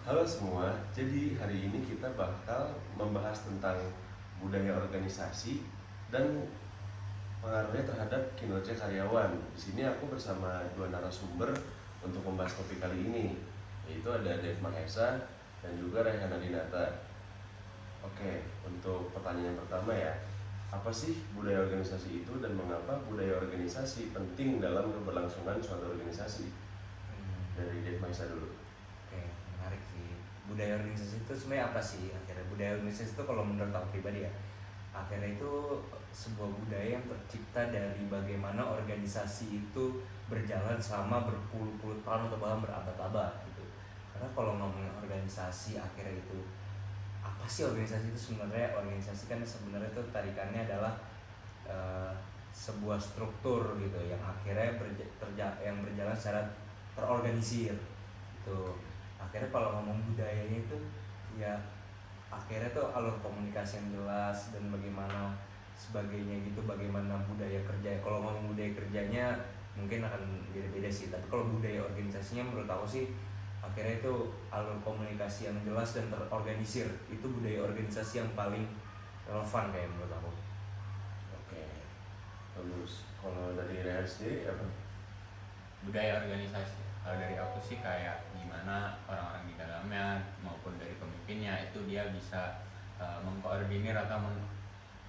Halo semua, jadi hari ini kita bakal membahas tentang budaya organisasi dan pengaruhnya terhadap kinerja karyawan. Di sini aku bersama dua narasumber untuk membahas topik kali ini, yaitu ada Dev Mahesa dan juga Rehana Dinata. Oke, untuk pertanyaan pertama ya, apa sih budaya organisasi itu dan mengapa budaya organisasi penting dalam keberlangsungan suatu organisasi? Dari Dev Mahesa dulu. Oke, menarik sih. Budaya organisasi itu sebenarnya apa sih akhirnya? Budaya organisasi itu kalau menurut aku pribadi ya, akhirnya itu sebuah budaya yang tercipta dari bagaimana organisasi itu berjalan selama berpuluh-puluh tahun atau bahkan berabad-abad gitu. Karena kalau ngomongin organisasi akhirnya itu apa sih organisasi itu sebenarnya? Organisasi kan sebenarnya itu tarikannya adalah eh, sebuah struktur gitu yang akhirnya yang berjalan secara terorganisir gitu. Akhirnya kalau ngomong budayanya itu ya akhirnya tuh alur komunikasi yang jelas dan bagaimana sebagainya gitu, bagaimana budaya kerja. Kalau ngomong budaya kerjanya mungkin akan beda-beda sih, tapi kalau budaya organisasinya menurut aku sih akhirnya itu alur komunikasi yang jelas dan terorganisir, itu budaya organisasi yang paling relevan kayak menurut aku. Oke, bagus. Kalau dari Rehan sendiri apa? Budaya organisasi, kalau dari aku sih kayak gimana orang-orang di dalamnya maupun dari pemimpinnya itu dia bisa mengkoordinir atau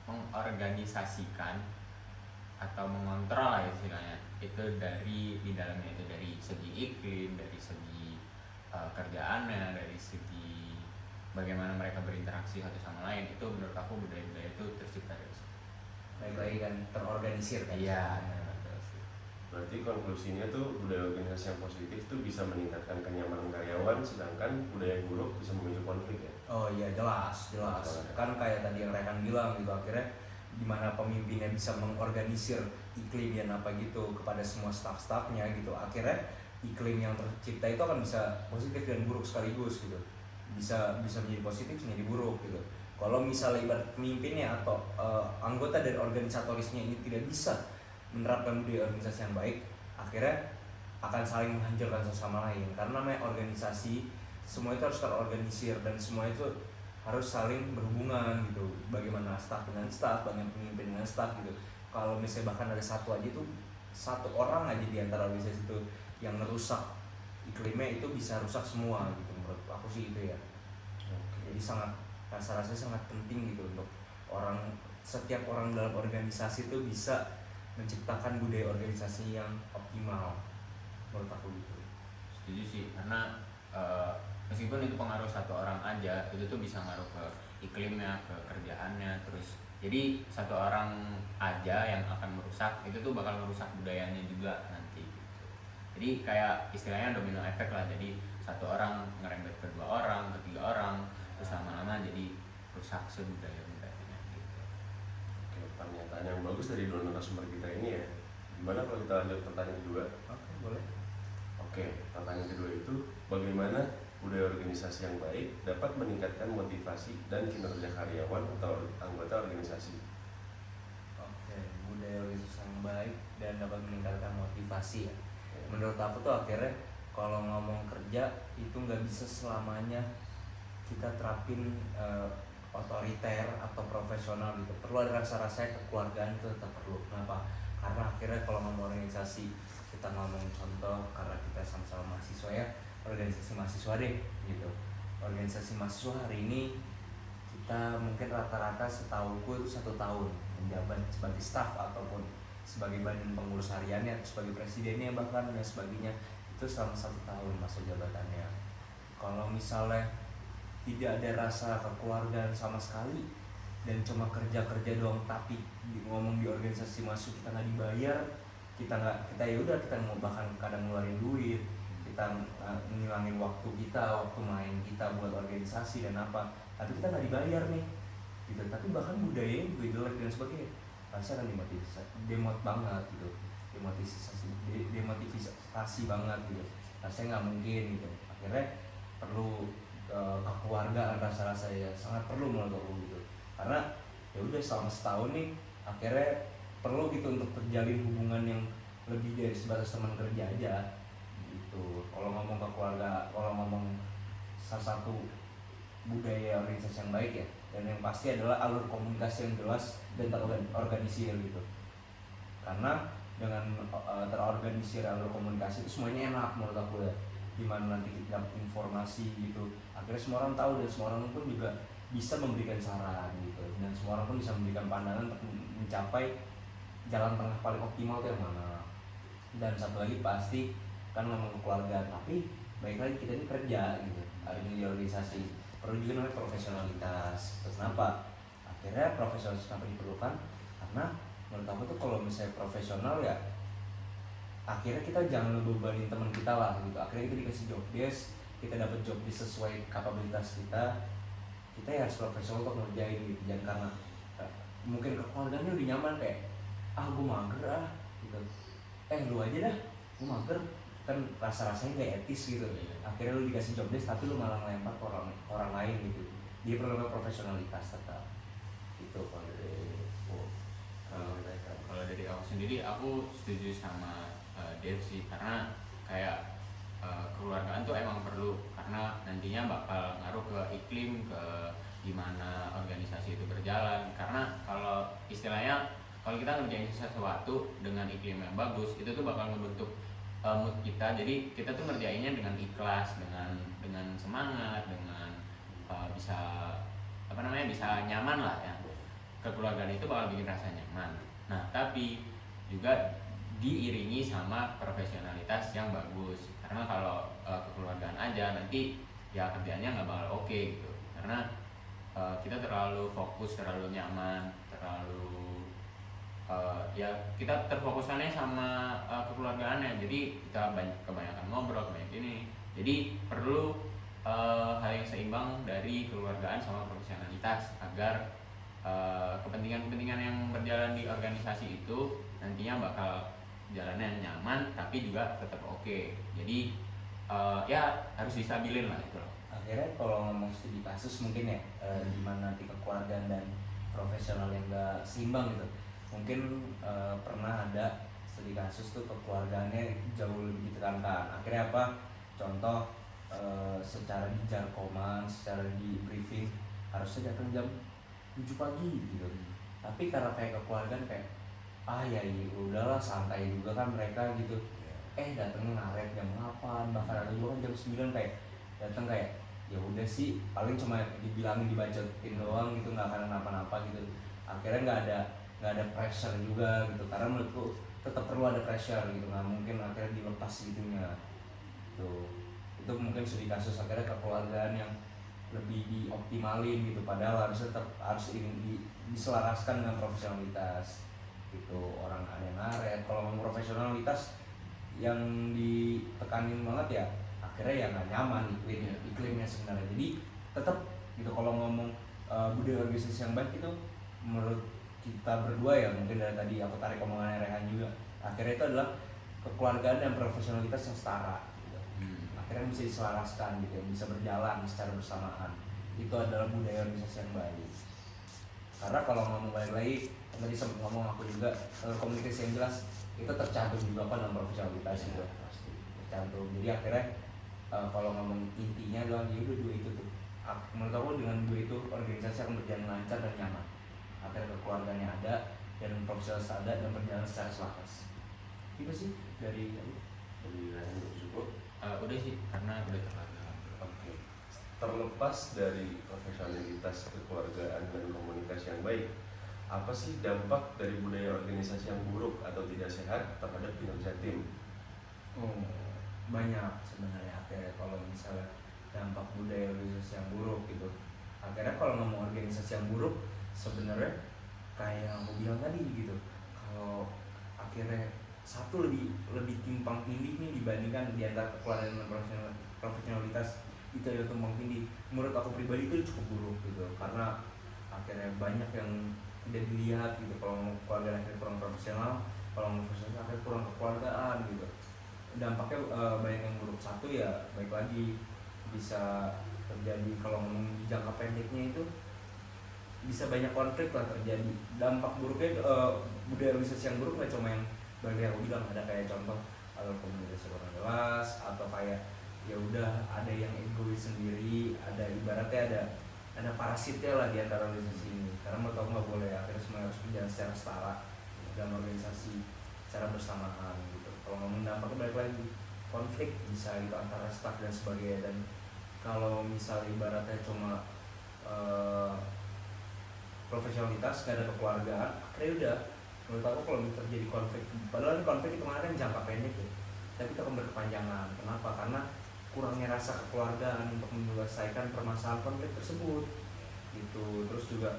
mengorganisasikan atau mengontrol lah istilahnya itu dari di dalamnya, itu dari segi iklim, dari segi kerjaannya, dari segi bagaimana mereka berinteraksi satu sama lain. Itu menurut aku budaya-budaya itu tercipta dari situ. Baik-baik kan terorganisir kan. Iya. Berarti konklusinya tuh budaya organisasi yang positif tuh bisa meningkatkan kenyamanan karyawan, sedangkan budaya yang buruk bisa memicu konflik ya? Oh iya, jelas. Kan kayak tadi yang Rekan bilang gitu, akhirnya gimana pemimpinnya bisa mengorganisir iklim yang apa gitu kepada semua staff-staffnya gitu. Akhirnya iklim yang tercipta itu akan bisa positif dan buruk sekaligus gitu. Bisa menjadi positif, menjadi buruk gitu. Kalau misalnya ibarat pemimpinnya atau anggota dari organisatorisnya ini tidak bisa menerapkan budaya organisasi yang baik, akhirnya akan saling menghancurkan satu sama lain. Karena namanya organisasi, semua itu harus terorganisir dan semua itu harus saling berhubungan gitu. Bagaimana staff dengan staff, bagaimana pemimpin dengan staff gitu. Kalau misalnya bahkan ada satu aja tuh, satu orang aja di antara organisasi itu yang merusak iklimnya, itu bisa rusak semua gitu. Menurut aku sih itu ya. Jadi sangat, rasa-rasanya sangat penting gitu untuk setiap orang dalam organisasi itu bisa menciptakan budaya organisasi yang optimal, menurut aku gitu. Setuju sih, karena meskipun itu pengaruh satu orang aja, itu tuh bisa ngaruh ke iklimnya, ke kerjaannya, terus jadi satu orang aja yang akan merusak, itu tuh bakal merusak budayanya juga nanti gitu. Jadi kayak istilahnya domino efek lah, jadi satu orang ngerembet ke dua orang, ke tiga orang, terus lama-lama jadi rusak sebudaya-budayanya gitu. Oke, pernyataan yang bagus dari dua narasumber kita ini ya. Gimana kalau kita lanjut pertanyaan kedua? Oke, boleh. Oke, pertanyaan kedua itu bagaimana budaya organisasi yang baik dapat meningkatkan motivasi dan kinerja karyawan atau anggota organisasi? Oke, budaya organisasi yang baik dan dapat meningkatkan motivasi ya. Menurut aku tuh akhirnya kalau ngomong kerja itu nggak bisa selamanya kita terapin otoriter atau profesional gitu. Perlu ada rasa-rasa kekeluargaan, itu tetap perlu. Kenapa? Karena akhirnya kalau ngomong organisasi, kita ngomong contoh karena kita sama-sama mahasiswa ya, organisasi mahasiswa deh gitu. Organisasi mahasiswa hari ini kita mungkin rata-rata setahunku itu 1 tahun menjabat sebagai staff ataupun sebagai badan pengurus hariannya atau sebagai presidennya bahkan dan sebagainya, itu selama 1 tahun masa jabatannya. Kalau misalnya tidak ada rasa kekeluargaan sama sekali dan cuma kerja doang, tapi ngomong di organisasi masuk kita nggak dibayar, kita ya udah, kita mau bahkan kadang ngeluarin duit, kita ngilangin waktu kita, waktu main kita buat organisasi dan apa, tapi kita nggak dibayar nih gitu. Tapi bahkan budayanya juga jelek dan sebagainya, rasanya kan demot banget gitu, demotivasi banget gitu. Rasanya nggak mungkin gitu. Akhirnya perlu kekeluargaan, rasa-rasa ya sangat perlu menurut aku gitu. Karena ya udah selama setahun nih, akhirnya perlu gitu untuk terjalin hubungan yang lebih dari sebatas teman kerja aja gitu. Kalau ngomong ke keluarga, kalau ngomong salah satu budaya organisasi yang baik ya, dan yang pasti adalah alur komunikasi yang jelas dan terorganisir gitu. Karena dengan terorganisir alur komunikasi itu semuanya enak menurut aku ya, dimana nanti kita dapat informasi gitu, akhirnya semua orang tahu dan semua orang pun juga bisa memberikan saran gitu, dan semua orang pun bisa memberikan pandangan untuk mencapai jalan tengah paling optimal itu yang mana. Dan satu lagi pasti kan ngomong keluarga, tapi baik lagi kita ini kerja gitu, hari ini di organisasi perlu juga namanya profesionalitas. Kenapa? Akhirnya profesionalitas kenapa diperlukan? Karena menurut aku tuh kalau misalnya profesional ya akhirnya kita jangan ngebebanin teman kita lah gitu. Akhirnya kita dikasih job desk, kita dapat job desk sesuai kapabilitas kita ya harus profesional untuk ngerjain gitu. Jangan karena mungkin kekeluarganya udah nyaman kayak gue mager gitu, lu aja dah, gue mager, kan rasa-rasanya gak etis gitu. Akhirnya lu dikasih job desk tapi lu malah ngelempar ke orang lain gitu. Dia perlu profesionalitas tetap itu. Kalau dari aku sendiri, aku setuju sama Dev sih, karena kayak kekeluargaan tuh emang perlu, karena nantinya bakal ngaruh ke iklim, ke gimana organisasi itu berjalan. Karena kalau istilahnya kalau kita ngerjain sesuatu dengan iklim yang bagus, itu tuh bakal ngebentuk mood kita. Jadi kita tuh ngerjainnya dengan ikhlas, dengan semangat, dengan bisa bisa nyaman lah ya. Kekeluargaan itu bakal bikin rasa nyaman. Nah, tapi juga diiringi sama profesionalitas yang bagus. Karena kalau kekeluargaan aja nanti ya kerjaannya nggak bakal oke gitu. Karena kita terlalu fokus, terlalu nyaman, terlalu ya kita terfokusannya sama kekeluargaannya. Jadi kita kebanyakan ngobrol, banyak ini. Jadi perlu hal yang seimbang dari kekeluargaan sama profesionalitas agar kepentingan-kepentingan yang berjalan di organisasi itu nantinya bakal jalannya nyaman tapi juga tetap oke. Jadi ya harus disabilin lah itu loh. Akhirnya kalau ngomong studi kasus mungkin ya di mana nanti kekeluargaan dan profesional yang gak seimbang gitu. Mungkin pernah ada studi kasus tuh kekeluargaannya jauh lebih ditekankan. Akhirnya apa? Contoh secara di jarkoman, secara di briefing harusnya datang jam 7 pagi gitu. Tapi karena kayak kekeluargaan kayak ya udahlah santai juga kan mereka gitu. Datangnya ngaret jam 8, bahkan ada juga kan jam 9 kayak datang kayak ya udah sih paling cuma dibilangin dibacotin doang gitu, nggak akan kenapa-napa gitu. Akhirnya nggak ada pressure juga gitu, karena menurutku tetap perlu ada pressure gitu, nggak mungkin akhirnya dilepas gitunya tuh. Itu mungkin studi kasus akhirnya kekeluargaan yang lebih dioptimalin gitu, padahal harus diselaraskan dengan profesionalitas gitu. Orang ada yang ngaret, kalau ngomong profesionalitas yang ditekanin banget ya akhirnya ya nggak nyaman iklimnya sebenarnya. Jadi tetap gitu kalau ngomong budaya organisasi yang baik itu menurut kita berdua ya, mungkin dari tadi aku tarik omongannya Rehan juga, akhirnya itu adalah kekeluargaan dan profesionalitas yang setara gitu. Akhirnya bisa diselaraskan gitu, bisa berjalan secara bersamaan. Itu adalah budaya organisasi yang baik. Karena kalau ngomong balik lagi tadi sempat ngomong aku juga, komunikasi yang jelas itu tercantum juga dalam profesionalitas itu pasti tercantum. Jadi akhirnya kalau ngomong intinya adalah ya udah dua itu tuh. Menurut aku dengan dua itu organisasi akan berjalan lancar dan nyaman. Akhirnya kekeluarganya ada dan profesionalitas ada dan berjalan secara selaras. Itu sih dari Lain cukup. Udah sih, karena udah terlalu. Oke. Terlepas dari profesionalitas kekeluargaan dan komunikasi yang baik, apa sih dampak dari budaya organisasi yang buruk atau tidak sehat terhadap kinerja tim? Banyak sebenarnya. Akhirnya kalau misalnya dampak budaya organisasi yang buruk gitu, akhirnya kalau ngomong organisasi yang buruk sebenarnya kayak yang aku bilang tadi gitu, kalau akhirnya satu lebih timpang tindih nih dibandingkan di antara kekeluargaan dan profesionalitas, itu adalah tumpang tindih. Menurut aku pribadi itu cukup buruk gitu, karena akhirnya banyak yang tidak dilihat gitu. Kalau keluarga akhirnya kurang profesional, kalau profesional akhirnya kurang kekeluargaan gitu. Dampaknya banyak yang buruk. Satu ya baik lagi bisa terjadi kalau ngomong di jangka pendeknya itu bisa banyak konflik lah terjadi. Dampak buruknya budaya organisasi yang buruk nggak cuma yang bagi aku bilang, ada kayak contoh kalau komunikasi kurang jelas, atau kayak ya udah ada yang egois sendiri ibaratnya ada parasitnya lah di antara organisasi ini, karena menurut aku nggak boleh akhirnya semua harus berjalan secara setara dalam organisasi secara bersamaan gitu. Kalau ngomong dampaknya balik lagi konflik bisa gitu antara staff dan sebagainya, dan kalau misal ibaratnya cuma profesionalitas gak ada kekeluargaan, akhirnya udah menurut aku kalau terjadi konflik, padahal konflik itu kemarin jangka pendek ya, tapi itu akan berkepanjangan. Kenapa? Karena kurangnya rasa kekeluargaan untuk menyelesaikan permasalahan konflik tersebut gitu. Terus juga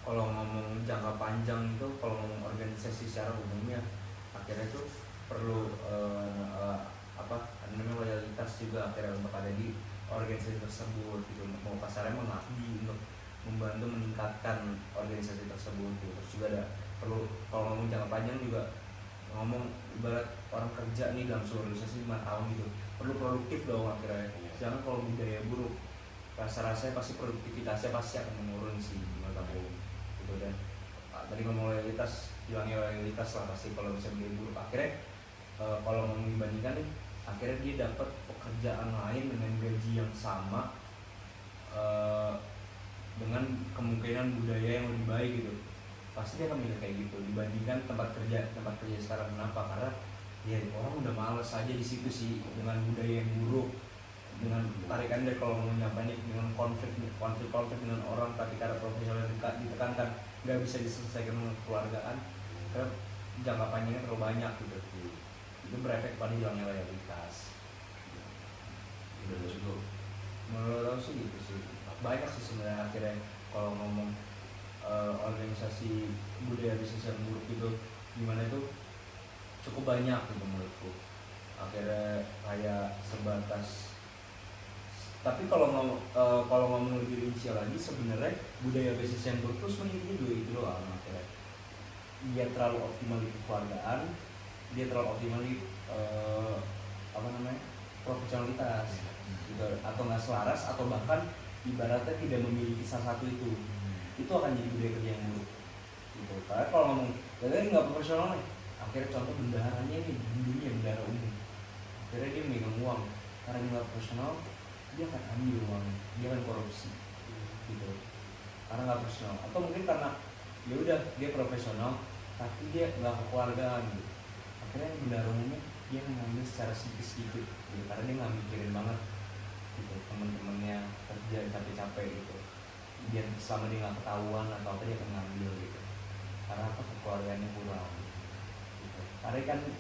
kalau ngomong jangka panjang itu, kalau ngomong organisasi secara umumnya, akhirnya itu perlu namanya loyalitas juga akhirnya untuk ada di organisasi tersebut gitu, untuk mau kasarnya mengabdi untuk membantu meningkatkan organisasi tersebut gitu. Terus juga ada perlu, kalau ngomong jangka panjang juga ngomong ibarat orang kerja nih dalam sebuah organisasi 5 tahun gitu, perlu produktif dong akhirnya. Jangan kalau budaya buruk, rasa-rasanya pasti produktivitasnya pasti akan menurun sih menurut aku gitu. Dan tadi ngomong loyalitas, hilangnya loyalitas lah pasti kalau bisa budaya buruk. Akhirnya kalau ngomong dibandingkan nih, akhirnya dia dapat pekerjaan lain dengan gaji yang sama, dengan kemungkinan budaya yang lebih baik gitu, pasti dia akan milih kayak gitu dibandingkan tempat kerja sekarang. Kenapa? Karena ya orang udah males aja di situ sih dengan budaya yang buruk, dengan tarikan dari kalau mau nyampe dengan konflik dengan orang, tapi karena profesional ditekankan nggak bisa diselesaikan dengan kekeluargaan, karena jangka panjangnya terlalu banyak gitu. Itu berefek pada hilangnya loyalitas. Udah cukup. Menurut aku sih gitu sih, banyak sih sebenarnya akhirnya kalau ngomong organisasi budaya bisnis yang buruk itu gimana, itu cukup banyak gitu menurutku. Akhirnya kayak sebatas, tapi kalau ngomong lebih rinci lagi, sebenarnya budaya bisnis yang buruk itu sebenarnya dua itu doang. Akhirnya dia terlalu optimal di kekeluargaan, dia terlalu optimal di profesionalitas gitu, atau nggak selaras, atau bahkan ibaratnya tidak memiliki salah satu itu akan jadi budaya kerja yang buruk gitu. Karena kalau ngomong jadi nggak profesional nih, akhirnya contoh bendaharanya nih di dunia, bendahara umum, akhirnya dia megang uang, karena dia nggak profesional dia akan ambil uangnya, dia akan korupsi gitu karena nggak profesional. Atau mungkin karena ya udah dia profesional tapi dia nggak kekeluargaan gitu, akhirnya bendahara umumnya dia ngambil secara sedikit gitu, karena dia nggak mikirin banget gitu temen-temennya kerja capek-capek gitu, biar selama dia nggak ketahuan atau apa dia akan ngambil gitu, karena apa, kekeluargaannya kurang gitu.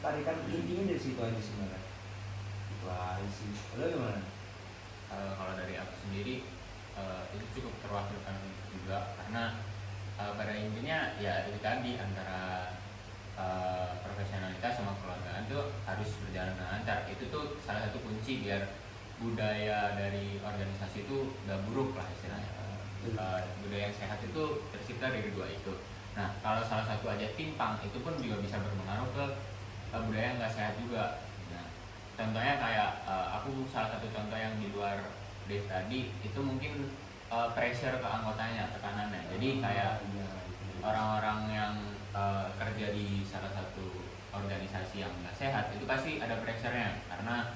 Tarikan intinya dari situ aja sebenarnya, itu aja sih. Lo gimana? Kalau dari aku sendiri itu cukup terwakilkan juga, karena pada intinya ya itu tadi, antara profesionalitas sama kekeluargaan tuh harus berjalan dengan lancar. Itu tuh salah satu kunci biar budaya dari organisasi itu gak buruk lah istilahnya. Budaya yang sehat itu tercipta dari dua itu. Nah, kalau salah satu aja timpang, itu pun juga bisa berpengaruh ke budaya yang gak sehat juga. Nah, contohnya kayak aku salah satu contoh yang di luar Dave tadi, itu mungkin pressure ke anggotanya, tekanannya. Jadi kayak orang-orang yang kerja di salah satu organisasi yang gak sehat, itu pasti ada pressure-nya, karena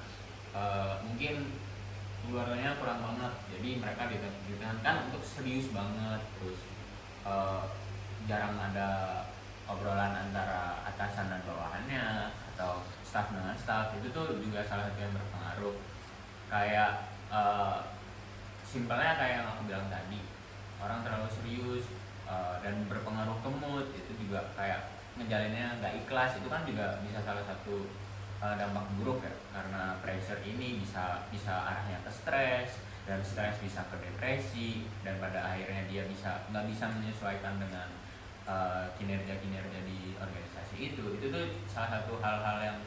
mungkin keluarganya kurang banget, jadi mereka ditekankan untuk serius banget, terus jarang ada obrolan antara atasan dan bawahannya atau staff dengan staff. Itu tuh juga salah satu yang berpengaruh. Kayak simpelnya kayak yang aku bilang tadi, orang terlalu serius dan berpengaruh ke mood, itu juga kayak ngejalinnya nggak ikhlas. Itu kan juga bisa salah satu dampak buruk ya, karena pressure ini bisa arahnya ke stres, dan stres bisa ke depresi, dan pada akhirnya dia nggak bisa menyesuaikan dengan kinerja di organisasi itu tuh salah satu hal-hal yang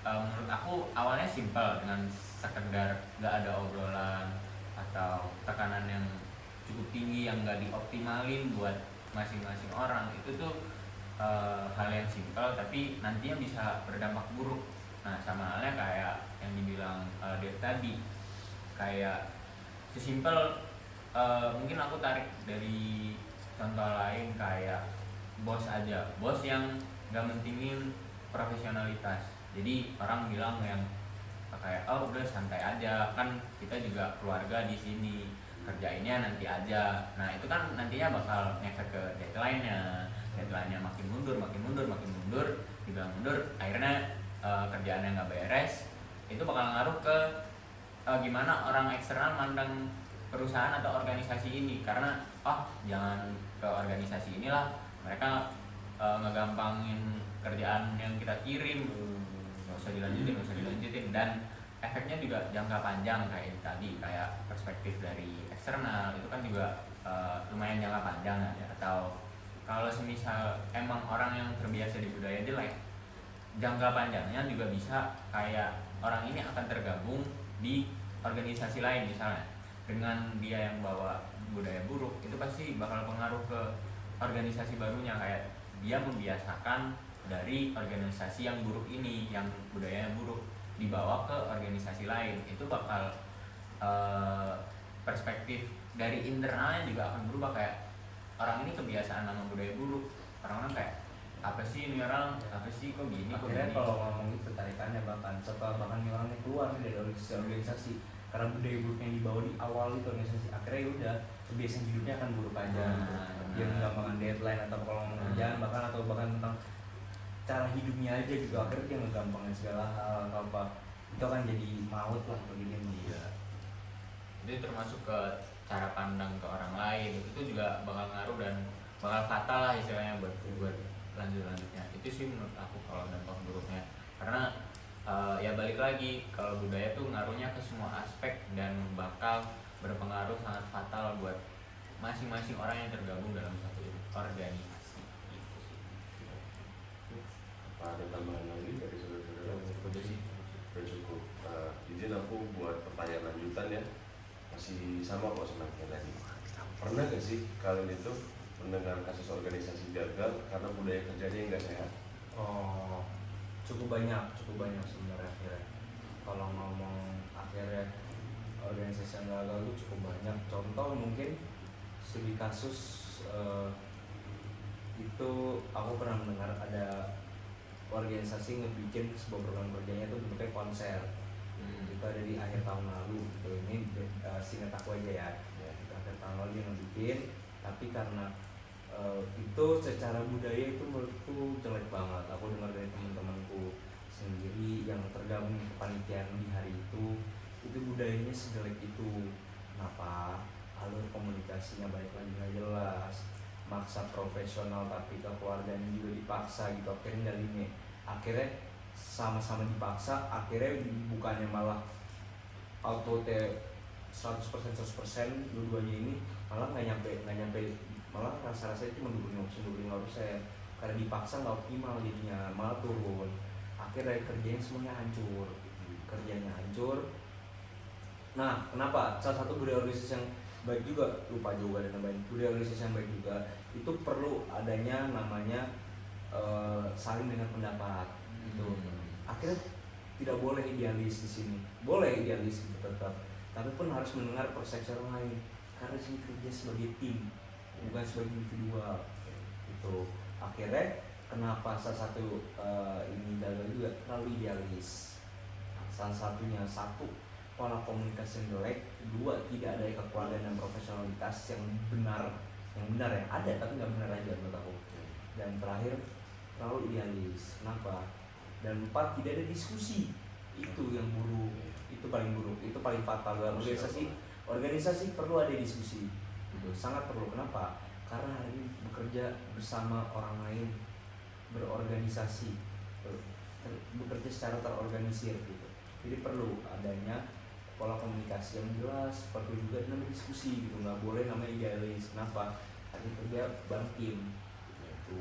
menurut aku awalnya simpel, dengan sekedar nggak ada obrolan atau tekanan yang cukup tinggi yang nggak dioptimalin buat masing-masing orang. Itu tuh hal yang simpel tapi nantinya bisa berdampak buruk. Nah, sama halnya kayak yang dibilang Dev tadi, kayak sesimpel mungkin aku tarik dari contoh lain, kayak bos yang gak mentingin profesionalitas. Jadi orang bilang yang kayak oh udah santai aja, kan kita juga keluarga di sini, kerjainnya nanti aja. Nah itu kan nantinya bakal ngefek ke deadline-nya makin mundur, dibilang mundur, akhirnya kerjaannya nggak beres. Itu bakal ngaruh ke gimana orang eksternal mandang perusahaan atau organisasi ini, karena jangan ke organisasi inilah, mereka ngegampangin kerjaan yang kita kirim, nggak usah dilanjutin, dan efeknya juga jangka panjang kayak tadi, kayak perspektif dari eksternal itu kan juga lumayan jangka panjang ya. Atau kalau semisal emang orang yang terbiasa di budaya jelek, jangka panjangnya juga bisa kayak orang ini akan tergabung di organisasi lain misalnya, dengan dia yang bawa budaya buruk, itu pasti bakal pengaruh ke organisasi barunya, kayak dia membiasakan dari organisasi yang buruk ini, yang budayanya buruk, dibawa ke organisasi lain. Itu bakal perspektif dari internalnya juga akan berubah, kayak orang ini kebiasaan sama budaya buruk, orang-orang kayak apa sih ini orang, apa sih kok gini. Akhirnya kalau ngomong itu tarikannya bahkan nih orangnya keluar nih dari organisasi karena budaya buruk yang dibawa di awal itu organisasi, akhirnya ya udah kebiasaan hidupnya akan buruk aja. Dia menggampangkan deadline, atau kalau ngomong kerjaan bahkan tentang cara hidupnya aja gitu, akhirnya dia ngegampangin segala hal atau apa, itu akan jadi maut lah begini. Iya. Itu termasuk ke cara pandang ke orang lain, itu juga bakal ngaruh dan bakal fatal lah istilahnya buat lanjutnya. Itu sih menurut aku kalau dampak buruknya, karena ya balik lagi, kalau budaya tuh ngaruhnya ke semua aspek dan bakal berpengaruh sangat fatal buat masing-masing orang yang tergabung dalam satu organisasi. Itu sih. Apa ada tambahan lagi dari saudara-saudara? Udah sih. Udah cukup. Izin aku buat pertanyaan lanjutan ya. Masih sama kok sama yang tadi. Pernah gak sih kalian itu mendengar kasus organisasi gagal karena budaya kerjanya yang gak sehat? Oh, cukup banyak sebenarnya akhirnya. Kalau ngomong akhirnya organisasi yang gagal itu cukup banyak. Contoh mungkin studi kasus itu aku pernah mendengar ada organisasi ngebikin sebuah program kerjanya itu bentuknya konser. Itu ada di akhir tahun lalu gitu. Ini singkat aku aja ya. Itu akhir tahun lalu dia ngebikin, tapi karena itu secara budaya itu menurutku jelek banget. Aku dengar dari teman-temanku sendiri yang tergabung ke kepanitiaan di hari itu budayanya sejelek itu. Kenapa? Alur komunikasinya balik lagi nggak jelas, maksa profesional tapi kekeluargaan juga dipaksa gitu. Akhirnya sama-sama dipaksa, akhirnya bukannya malah output 100% dua-duanya ini malah nggak nyampe, malah rasa-rasanya cuma 25% karena dipaksa nggak optimal, jadinya malah turun. Akhirnya kerjanya semuanya hancur. Nah, kenapa? Salah satu budaya organisasi yang baik juga, lupa juga dan nambahin, budaya organisasi yang baik juga itu perlu adanya namanya saling dengan pendapat gitu. Akhirnya tidak boleh idealis di sini, boleh idealis gitu tetap, tapi pun harus mendengar persepsi orang lain, karena sini kerja sebagai tim bukan sebagai individual gitu. Akhirnya kenapa salah satu ini gagal juga, terlalu idealis. Salah satunya, satu, pola komunikasi yang jelek, dua, tidak ada kekeluargaan dan profesionalitas yang benar yang ada tapi nggak benar aja menurut aku. Dan terakhir, terlalu idealis. Kenapa? Dan empat, tidak ada diskusi. Itu yang buruk, itu paling buruk, itu paling fatal dalam organisasi perlu ada diskusi, itu sangat perlu. Kenapa? Karena hari ini bekerja bersama orang lain, berorganisasi, bekerja secara terorganisir gitu. Jadi perlu adanya pola komunikasi yang jelas, perlu juga namanya diskusi gitu, nggak boleh namanya idealis. Kenapa? Hari kerja bareng tim gitu.